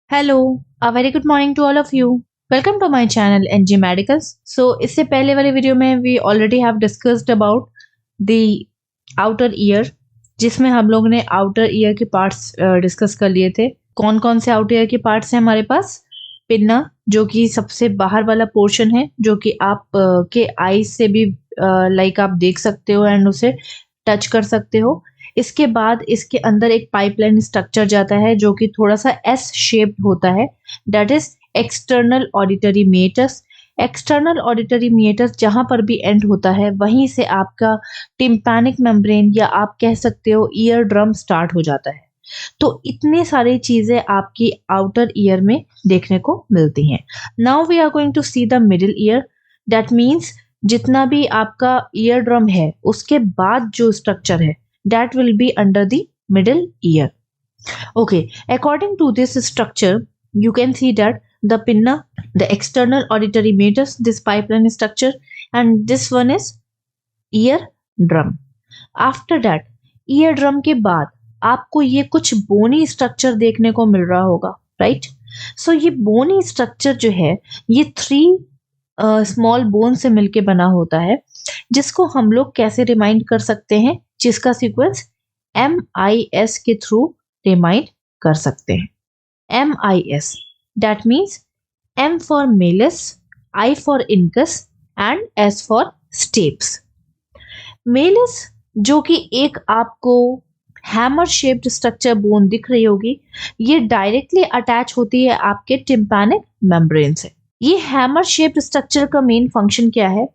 Hello, a very good morning to all of you. Welcome to my channel NG Medicals. So इससे पहले वाले video में we already have discussed about the outer ear, जिसमें हम लोग ने outer ear के parts डिस्कस कर लिए थे। कौन कौन से outer ear के parts हैं हमारे पास? पिन्ना, जो कि सबसे बाहर वाला पोर्शन है, जो कि आप के आईज से भी लाइक आप देख सकते हो एंड उसे टच कर सकते हो। इसके बाद इसके अंदर एक पाइपलाइन स्ट्रक्चर जाता है जो कि थोड़ा सा एस शेप्ड होता है, that is external auditory meatus. External auditory meatus जहां पर भी एंड होता है वहीं से आपका टिम्पैनिक मेम्ब्रेन या आप कह सकते हो ईयर ड्रम स्टार्ट हो जाता है। तो इतने सारी चीजें आपकी आउटर ईयर में देखने को मिलती हैं। Now we are going to see the middle ear, that means जितना भी आपका ईयर ड्रम है उसके बाद जो स्ट्रक्चर है that will be under the middle ear. Okay, according to this structure, you can see that the pinna, the external auditory meatus, this pipeline structure, and this one is ear drum. After that, ear drum के बाद आपको ये कुछ bony structure देखने को मिल रहा होगा, right? सो ये बोनी स्ट्रक्चर जो है ये 3 स्मॉल बोन से मिलके बना होता है, जिसको हम लोग कैसे रिमाइंड कर सकते हैं, जिसका सीक्वेंस MIS के थ्रू रिमाइंड कर सकते हैं। MIS that means M for malice, I for incus and S for steps. Malice जो कि एक आपको हैमर शेप्ड स्ट्रक्चर बोन दिख रही होगी, ये डायरेक्टली अटैच होती है आपके टिम्पैनिक मेम्ब्रेन से। ये हैमर शेप्ड स्ट्रक्चर का मेन फंक्शन क्या है?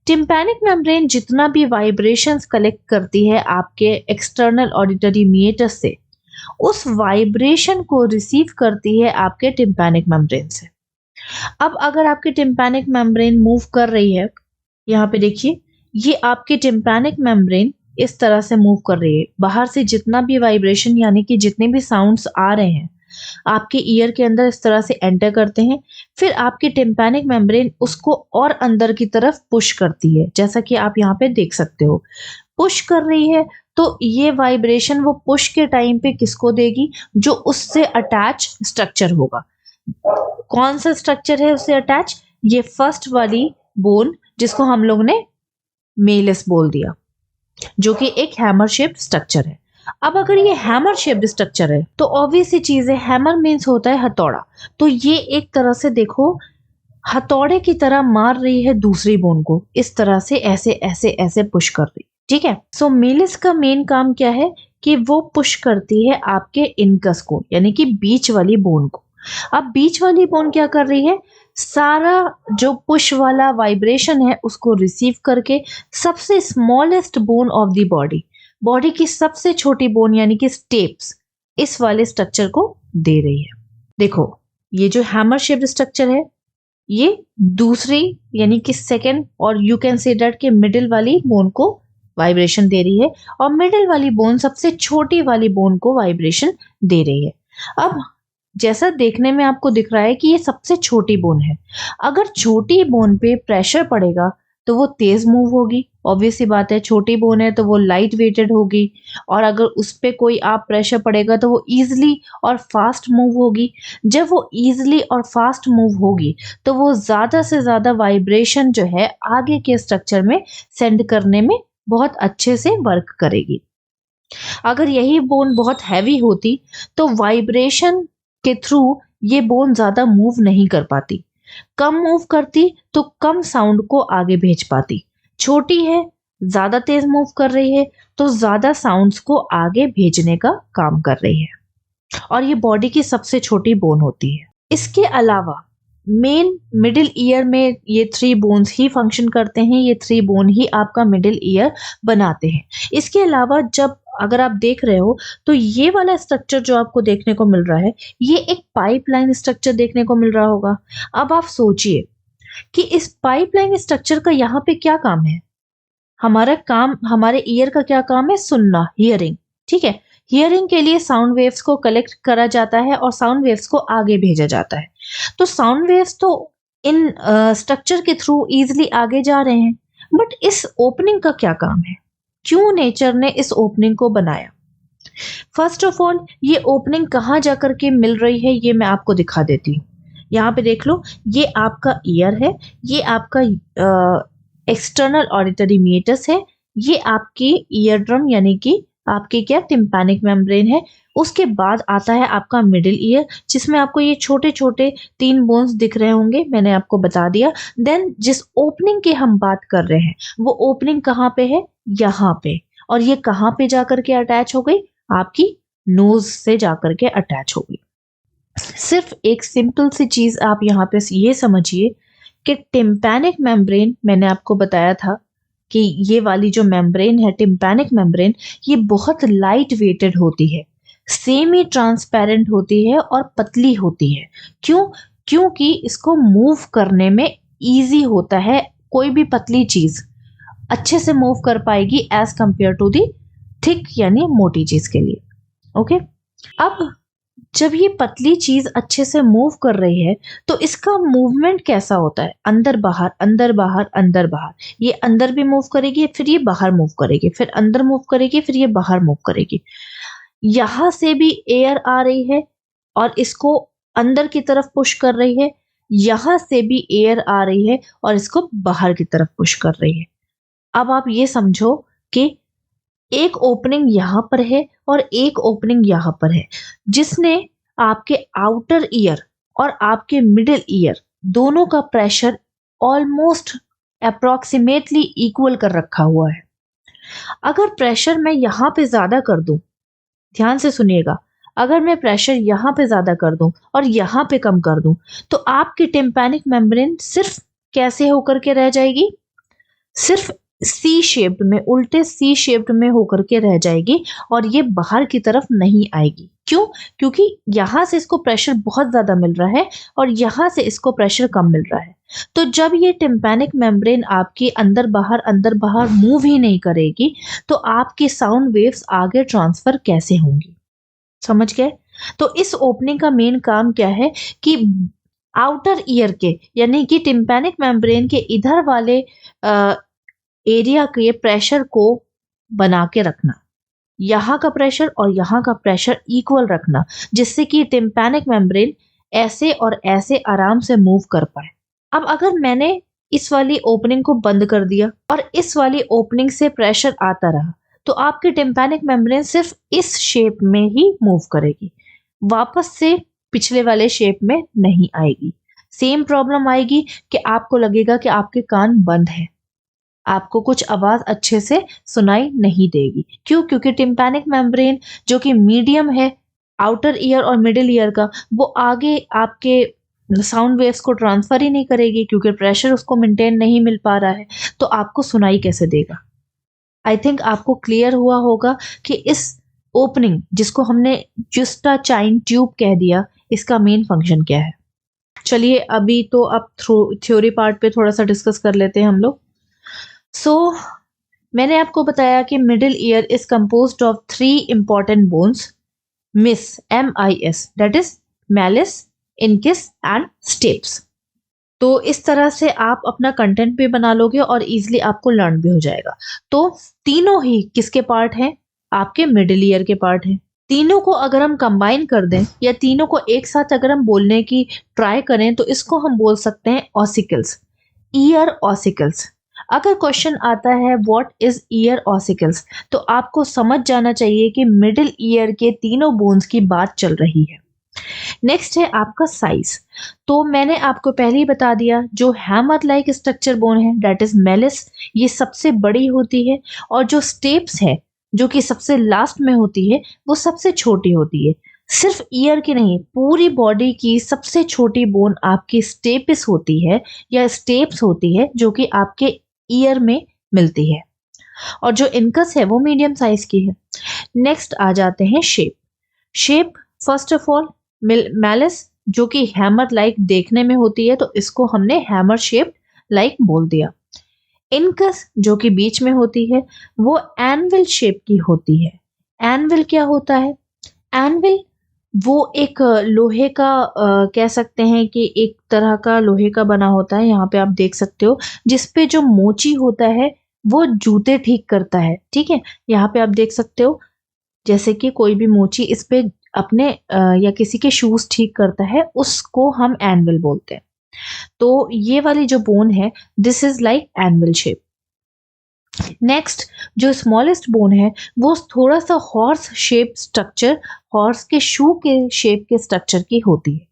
टिम्पैनिक मेम्ब्रेन जितना भी वाइब्रेशंस कलेक्ट करती है आपके एक्सटर्नल ऑडिटरी मेटस से, उस वाइब्रेशन को रिसीव करती है आपके टिम्पैनिक मेम्ब्रेन से। अब अगर आपके टिम्पैनिक मेम्ब्रेन मूव कर रही है, यहाँ पे देखिए, ये आपके टिम्पैनिक मेम्ब्रेन इस तरह से मूव कर रही है। बाहर से जितना भी वाइब्रेशन यानी कि जितने भी साउंड्स आ रहे हैं आपके ईयर के अंदर इस तरह से एंटर करते हैं, फिर आपकी टिम्पैनिक मेम्ब्रेन उसको और अंदर की तरफ पुश करती है, जैसा कि आप यहाँ पे देख सकते हो। पुश कर रही है तो ये वाइब्रेशन वो पुश के टाइम पे किसको देगी? जो उससे अटैच स्ट्रक्चर होगा। कौन सा स्ट्रक्चर है उससे अटैच? ये फर्स्ट वाली बोन जिसको हम लोग ने मेलिस बोल दिया, जो कि एक हैमर शेप्ड स्ट्रक्चर है। अब अगर ये हैमर शेप्ड स्ट्रक्चर है तो ऑब्वियस सी चीज है, हैमर मीन्स होता है हथौड़ा, तो ये एक तरह से देखो हथौड़े की तरह मार रही है दूसरी बोन को, इस तरह से ऐसे ऐसे ऐसे पुश कर रही, ठीक है। सो मेलिस का मेन काम क्या है कि वो पुश करती है आपके इनकस को, यानी कि बीच वाली बोन को। अब बीच वाली बोन क्या कर रही है? सारा जो पुश वाला वाइब्रेशन है उसको रिसीव करके सबसे smallest bone of the body की सबसे छोटी बोन यानी कि स्टेप्स, इस वाले स्ट्रक्चर को दे रही है। देखो, ये जो हैमर शेप्ड स्ट्रक्चर है ये दूसरी यानी कि सेकंड और यू कैन से दैट के मिडिल वाली बोन को वाइब्रेशन दे रही है, और मिडिल वाली बोन सबसे छोटी वाली बोन को वाइब्रेशन दे रही है। अब जैसा देखने में आपको दिख रहा है कि ये सबसे छोटी बोन है, अगर छोटी बोन पे प्रेशर पड़ेगा तो वो तेज मूव होगी, ऑब्वियस सी बात है, छोटी बोन है तो वो लाइट वेटेड होगी, और अगर उस पे कोई आप प्रेशर पड़ेगा तो वो इजीली और फास्ट मूव होगी। जब वो इजीली और फास्ट मूव होगी तो वो ज्यादा से ज्यादा वाइब्रेशन जो है आगे के स्ट्रक्चर में सेंड करने में बहुत अच्छे से वर्क करेगी। अगर यही बोन बहुत हैवी होती तो वाइब्रेशन के थ्रू ये बोन ज्यादा मूव नहीं कर पाती, कम मूव करती तो कम साउंड को आगे भेज पाती। छोटी है, ज्यादा तेज मूव कर रही है तो ज्यादा साउंड्स को आगे भेजने का काम कर रही है, और ये बॉडी की सबसे छोटी बोन होती है। इसके अलावा मेन मिडिल ईयर में ये 3 बोन्स ही फंक्शन करते हैं, ये 3 बोन ही आपका मिडिल ईयर बनाते हैं। इसके अलावा जब अगर आप देख रहे हो तो ये वाला स्ट्रक्चर जो आपको देखने को मिल रहा है, ये एक पाइपलाइन स्ट्रक्चर देखने को मिल रहा होगा। अब आप सोचिए कि इस पाइपलाइन स्ट्रक्चर का यहाँ पे क्या काम है? हमारा काम, हमारे ईयर का क्या काम है? सुनना, हियरिंग, ठीक है। हियरिंग के लिए साउंड वेव्स को कलेक्ट करा जाता है और साउंड वेव्स को आगे भेजा जाता है। तो साउंड वेव्स तो इन स्ट्रक्चर के थ्रू इजीली आगे जा रहे हैं, बट इस ओपनिंग का क्या काम है? क्यों नेचर ने इस ओपनिंग को बनाया? फर्स्ट ऑफ ऑल ये ओपनिंग कहाँ जाकर के मिल रही है ये मैं आपको दिखा देती हूँ। यहाँ पे देख लो, ये आपका ईयर है, ये आपका एक्सटर्नल ऑडिटरी मीटस है, ये आपकी ईयर ड्रम यानी कि आपकी क्या टिम्पैनिक मेम्ब्रेन है। उसके बाद आता है आपका मिडिल ईयर, जिसमें आपको ये छोटे छोटे 3 बोन्स दिख रहे होंगे, मैंने आपको बता दिया। देन जिस ओपनिंग की हम बात कर रहे हैं वो ओपनिंग कहाँ पे है, यहाँ पे। और ये कहाँ पे जाकर के अटैच हो गई, आपकी नोज से जाकर के अटैच हो गई। सिर्फ एक सिंपल सी चीज आप यहाँ पे ये समझिए कि टिम्पैनिक मेम्ब्रेन, मैंने आपको बताया था कि ये वाली जो मेम्ब्रेन है टिम्पैनिक मेम्ब्रेन, ये बहुत लाइट वेटेड होती है, सेमी ट्रांसपेरेंट होती है और पतली होती है। क्यों? क्योंकि इसको मूव करने में इजी होता है। कोई भी पतली चीज अच्छे से मूव कर पाएगी as compare to the thick यानी मोटी चीज के लिए। ओके, अब जब ये पतली चीज अच्छे से मूव कर रही है तो इसका मूवमेंट कैसा होता है, अंदर बाहर अंदर बाहर अंदर बाहर। ये अंदर भी मूव करेगी, फिर ये बाहर मूव करेगी, फिर अंदर मूव करेगी, फिर ये बाहर मूव करेगी। यहां से भी एयर आ रही है और इसको अंदर की तरफ पुश कर रही है, यहां से भी एयर आ रही है और इसको बाहर की तरफ पुश कर रही है। अब आप ये समझो कि एक ओपनिंग यहां पर है और एक ओपनिंग यहां पर है, जिसने आपके आउटर ईयर और आपके मिडिल ईयर दोनों का प्रेशर ऑलमोस्ट अप्रोक्सीमेटली इक्वल कर रखा हुआ है। अगर प्रेशर मैं यहां पे ज्यादा कर दूं, ध्यान से सुनिएगा, अगर मैं प्रेशर यहां पे ज्यादा कर दूं और यहां पे कम कर दूं तो आपकी टिम्पैनिक मेम्ब्रेन सिर्फ कैसे होकर के रह जाएगी, सिर्फ सी शेप्ड में, उल्टे सी शेप्ड में होकर के रह जाएगी और ये बाहर की तरफ नहीं आएगी। क्यों? क्योंकि यहां से इसको प्रेशर बहुत ज्यादा मिल रहा है और यहां से इसको प्रेशर कम मिल रहा है। तो जब ये टिम्पैनिक मेम्ब्रेन आपकी अंदर बाहर मूव ही नहीं करेगी तो आपकी साउंड वेव्स आगे ट्रांसफर कैसे होंगी? समझ गए? तो इस ओपनिंग का मेन काम क्या है कि आउटर ईयर के यानी कि टिम्पैनिक मेम्ब्रेन के इधर वाले एरिया के प्रेशर को बना के रखना, यहाँ का प्रेशर और यहाँ का प्रेशर इक्वल रखना, जिससे कि टिम्पैनिक मेम्ब्रेन ऐसे और ऐसे आराम से मूव कर पाए। अब अगर मैंने इस वाली ओपनिंग को बंद कर दिया और इस वाली ओपनिंग से प्रेशर आता रहा तो आपकी टिम्पैनिक मेम्ब्रेन सिर्फ इस शेप में ही मूव करेगी, वापस से पिछले वाले शेप में नहीं आएगी। सेम प्रॉब्लम आएगी कि आपको लगेगा कि आपके कान बंद है, आपको कुछ आवाज अच्छे से सुनाई नहीं देगी। क्यों? क्योंकि टिम्पैनिक मेम्ब्रेन जो कि मीडियम है आउटर ईयर और मिडिल ईयर का, वो आगे आपके साउंड वेव्स को ट्रांसफर ही नहीं करेगी क्योंकि प्रेशर उसको मेंटेन नहीं मिल पा रहा है, तो आपको सुनाई कैसे देगा? आई थिंक आपको क्लियर हुआ होगा कि इस ओपनिंग जिसको हमने जुस्टा चाइन ट्यूब कह दिया, इसका मेन फंक्शन क्या है। चलिए अभी तो अब थ्योरी पार्ट पे थोड़ा सा डिस्कस कर लेते हैं हम लोग। सो मैंने आपको बताया कि middle ear is composed of 3 important bones, MIS, that is malleus, incus and stapes. तो इस तरह से आप अपना कंटेंट भी बना लोगे और इजीली आपको लर्न भी हो जाएगा। तो तीनों ही किसके पार्ट हैं? आपके मिडिल ईयर के पार्ट हैं। तीनों को अगर हम कंबाइन कर दें या तीनों को एक साथ अगर हम बोलने की ट्राई करें तो इसको हम बोल सकते हैं ऑसिकल्स, ईयर ऑसिकल्स। अगर क्वेश्चन आता है व्हाट इज ईयर ऑसिकल्स तो आपको समझ जाना चाहिए कि मिडिल ईयर के तीनों बोन्स की बात चल रही है। नेक्स्ट है आपका साइज। तो मैंने आपको पहले ही बता दिया, जो हैमर लाइक स्ट्रक्चर बोन है दैट इज मेलिस, ये सबसे बड़ी होती है और जो स्टेप्स है जो कि सबसे लास्ट में होती है वो सबसे छोटी होती है। सिर्फ ईयर की नहीं, पूरी बॉडी की सबसे छोटी बोन आपकी स्टेपिस होती है या स्टेप्स होती है जो कि आपके ईयर में मिलती है, और जो इनकस है वो मीडियम साइज की है। नेक्स्ट आ जाते हैं shape. Shape first of all malice जो कि हैमर लाइक देखने में होती है तो इसको हमने हैमर शेप लाइक बोल दिया। इनकस जो कि बीच में होती है वो एनविल शेप की होती है। एनविल क्या होता है? एनविल वो एक लोहे का कह सकते हैं कि एक तरह का लोहे का बना होता है, यहाँ पे आप देख सकते हो, जिसपे जो मोची होता है वो जूते ठीक करता है। ठीक है, यहाँ पे आप देख सकते हो जैसे कि कोई भी मोची इस पे अपने या किसी के शूज ठीक करता है, उसको हम एनविल बोलते हैं। तो ये वाली जो बोन है, this is like anvil shape. Next जो स्मॉलेस्ट बोन है वो थोड़ा सा हॉर्स शेप स्ट्रक्चर, हॉर्स के शू के शेप के स्ट्रक्चर की होती है,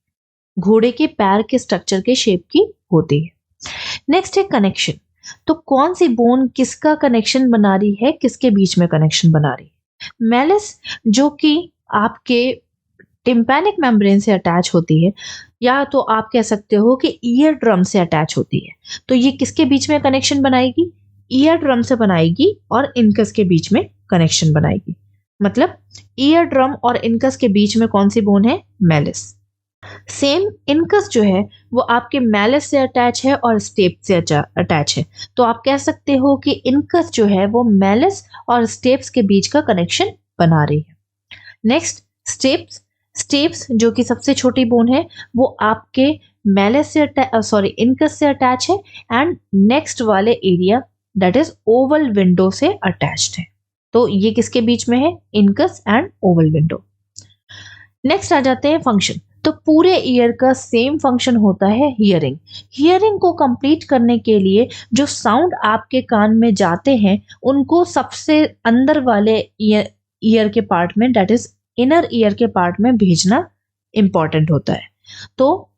घोड़े के पैर के स्ट्रक्चर के शेप की होती है। नेक्स्ट है कनेक्शन। तो कौन सी बोन किसका कनेक्शन बना रही है, किसके बीच में कनेक्शन बना रही है? मेलिस जो कि आपके टिम्पैनिक मेम्ब्रेन से अटैच होती है, या तो आप कह सकते हो कि ईयर ड्रम से अटैच होती है। तो ये किसके बीच में कनेक्शन बनाएगी? ईयर ड्रम से बनाएगी और इनकस के बीच में कनेक्शन बनाएगी। मतलब ईयर ड्रम और इनकस के बीच में कौन सी बोन है? मेलिस। सेम इनकस जो है वो आपके मेलिस से अटैच है और स्टेप से अटैच है। तो आप कह सकते हो कि इनकस जो है वो मेलिस और स्टेप्स के बीच का कनेक्शन बना रही है। Next steps. स्टेप्स जो कि सबसे छोटी बोन है वो आपके मेलिस से इनकस से अटैच है एंड नेक्स्ट वाले area that is oval window से अटैच्ड है। तो ये किसके बीच में है? Incus and oval window. Next आ जाते हैं फंक्शन। तो पूरे ईयर का सेम फंक्शन होता है हियरिंग। हियरिंग को कंप्लीट करने के लिए जो साउंड आपके कान में जाते हैं उनको सबसे अंदर वाले ईयर के पार्ट में, दैट इज इनर ईयर के पार्ट में भेजना इंपॉर्टेंट होता है। तो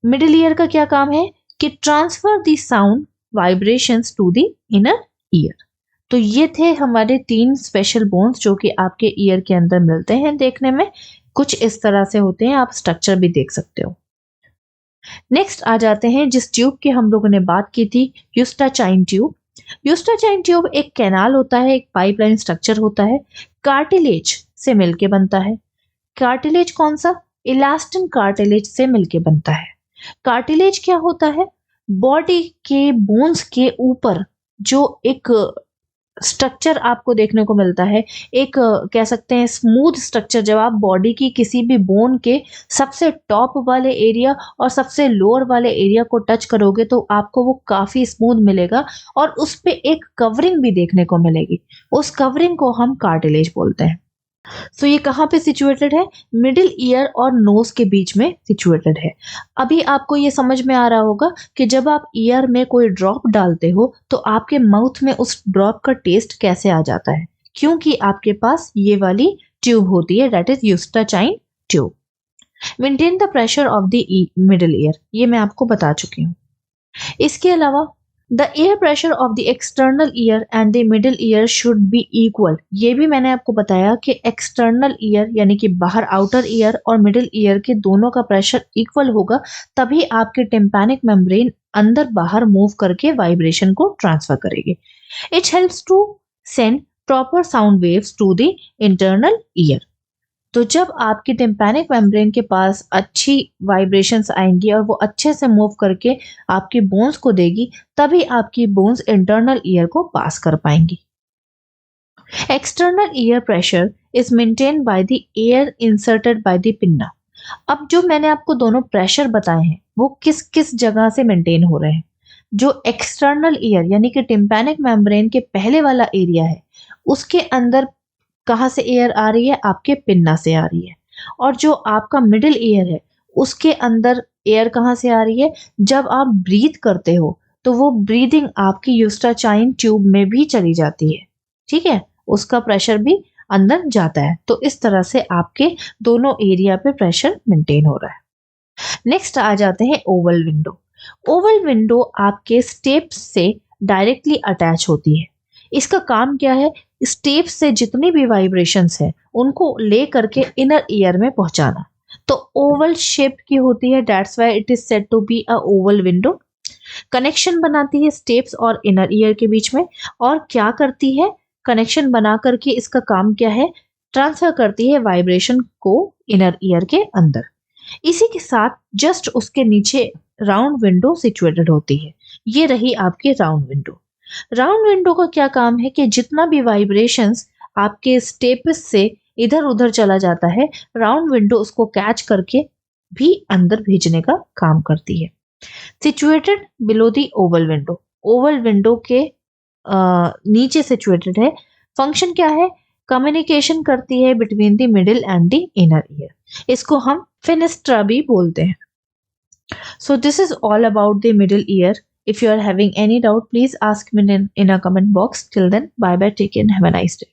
मिडिल ईयर का क्या काम है कि transfer the sound vibrations to the inner ear. तो ये थे हमारे 3 स्पेशल बोन्स जो कि आपके ईयर के अंदर मिलते हैं। देखने में कुछ इस तरह से होते हैं, आप स्ट्रक्चर भी देख सकते हो। नेक्स्ट आ जाते हैं जिस ट्यूब की हम लोगों ने बात की थी, यूस्टाचाइन ट्यूब। यूस्टाचाइन ट्यूब एक कैनाल होता है, एक पाइपलाइन स्ट्रक्चर होता है, कार्टिलेज से मिलके बनता है। कार्टिलेज कौन सा? इलास्टिन कार्टिलेज से मिलके बनता है। कार्टिलेज क्या होता है? बॉडी के बोन्स के ऊपर जो एक स्ट्रक्चर आपको देखने को मिलता है, एक कह सकते हैं स्मूथ स्ट्रक्चर। जब आप बॉडी की किसी भी बोन के सबसे टॉप वाले एरिया और सबसे लोअर वाले एरिया को टच करोगे तो आपको वो काफी स्मूथ मिलेगा और उस पे एक कवरिंग भी देखने को मिलेगी। उस कवरिंग को हम कार्टिलेज बोलते हैं। सो ये कहाँ पे सिचुएटेड है? मिडिल ईयर और नोज के बीच में सिचुएटेड है। अभी आपको ये समझ में आ रहा होगा कि जब आप ईयर में कोई ड्रॉप डालते हो तो आपके माउथ में उस ड्रॉप का टेस्ट कैसे आ जाता है, क्योंकि आपके पास ये वाली ट्यूब होती है, that is Eustachian tube. Maintain the pressure of the middle ear, ये मैं आपको बता चुकी हूँ। इसके अलावा the air pressure of the external ear and the middle ear should be equal. ये भी मैंने आपको बताया कि एक्सटर्नल ईयर यानी कि बाहर आउटर ईयर और मिडिल ईयर के दोनों का प्रेशर इक्वल होगा, तभी आपके टिम्पैनिक मेम्ब्रेन अंदर बाहर मूव करके वाइब्रेशन को ट्रांसफर करेगी। It helps to send proper sound waves to the internal ear. तो जब आपकी टिम्पैनिक मेम्ब्रेन के पास अच्छी वाइब्रेशंस आएंगी और वो अच्छे से मूव करके आपकी बोन्स को देगी, तभी आपकी बोन्स इंटरनल ईयर को पास कर पाएंगी। External ear pressure is maintain by the air inserted by the pinna. अब जो मैंने आपको दोनों प्रेशर बताए हैं वो किस किस जगह से मेंटेन हो रहे हैं? जो एक्सटर्नल ईयर यानी कि टिम्पैनिक मेम्ब्रेन के पहले वाला एरिया है, उसके अंदर कहाँ से एयर आ रही है? आपके पिन्ना से आ रही है। और जो आपका मिडिल ईयर है उसके अंदर एयर कहाँ से आ रही है? जब आप ब्रीथ करते हो तो वो ब्रीदिंग आपकी यूस्टाचाइन ट्यूब में भी चली जाती है, ठीक है, उसका प्रेशर भी अंदर जाता है। तो इस तरह से आपके दोनों एरिया पे प्रेशर मेंटेन हो रहा है। नेक्स्ट आ जाते हैं ओवल विंडो। ओवल विंडो आपके स्टेप्स से डायरेक्टली अटैच होती है। इसका काम क्या है? स्टेप्स से जितनी भी वाइब्रेशंस है उनको ले करके इनर ईयर में पहुंचाना। तो ओवल शेप की होती है, that's why it is said to be a oval window. Connection बनाती है स्टेप्स और इनर ईयर के बीच में। और क्या करती है? कनेक्शन बना करके इसका काम क्या है? ट्रांसफर करती है वाइब्रेशन को इनर ईयर के अंदर। इसी के साथ जस्ट उसके नीचे राउंड विंडो सिचुएटेड होती है। ये रही आपकी राउंड विंडो। राउंड विंडो का क्या काम है कि जितना भी वाइब्रेशंस आपके स्टेप्स से इधर उधर चला जाता है, राउंड विंडो उसको कैच करके भी अंदर भेजने का काम करती है। Situated below the Oval window, Oval window के नीचे सिचुएटेड है। फंक्शन क्या है? कम्युनिकेशन करती है between the middle and the inner year. इसको हम फिनिस्ट्रा भी बोलते हैं। So this is all about the middle ear. If you are having any doubt, please ask me in a comment box. Till then, bye bye, take care and have a nice day.